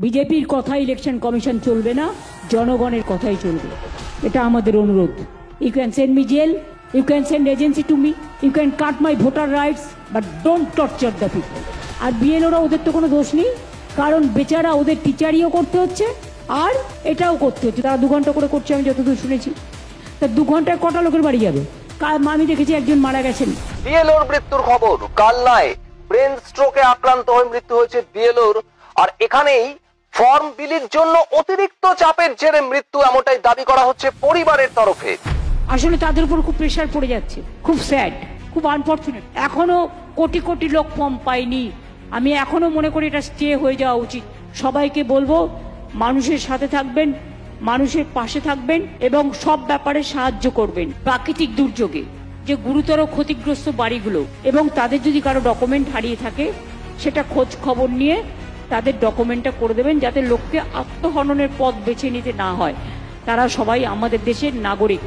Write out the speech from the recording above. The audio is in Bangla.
বিজেপির কথা ইলেকশন কমিশন চলবে না, জনগণের কথাই চলবে। এটা আমাদের অনুরোধ। You can send me jail, you can send agency to me, you can cut my voter rights, but don't torture the people. আর বিএলওরা, ওদের তো কোনো দোষ নেই, কারণ বেচারা ওদের টিচারিও করতে হচ্ছে আর এটাও করতে হচ্ছে। তারা 2 ঘন্টা করে করছে, আমি যতদূর শুনেছি। তা 2 ঘন্টায় কটা লোকের বাড়ি যাবে? আমি দেখেছি একজন মারা গেছেন। বিএলওর মৃত্যুর খবর কালনায় ব্রেন স্ট্রোকে আক্রান্ত হয়ে মৃত্যু হয়েছে বিএলওর। আর এখানেই ফর্ম বিলির জন্য অতিরিক্ত চাপের জেরে মৃত্যু, এমনটাই দাবি করা হচ্ছে পরিবারের তরফে। আসলে তাদের উপর খুব প্রেশার পড়ে যাচ্ছে, খুব স্যাড, খুব আনফরচুনেট। এখনো কোটি কোটি লোক ফর্ম পায়নি। আমি এখনো মনে করি এটা স্টে হয়ে যাওয়া উচিত। সবাইকে বলবো মানুষের সাথে থাকবেন, মানুষের পাশে থাকবেন এবং সব ব্যাপারে সাহায্য করবেন। প্রাকৃতিক দুর্যোগে যে গুরুতর ক্ষতিগ্রস্ত বাড়িগুলো, এবং তাদের যদি কারো ডকুমেন্ট হারিয়ে থাকে সেটা খোঁজ খবর নিয়ে তাদের ডকুমেন্টটা করে দেবেন, যাতে লোককে আত্মহননের পথ বেছে নিতে না হয়। তারা সবাই আমাদের দেশের নাগরিক।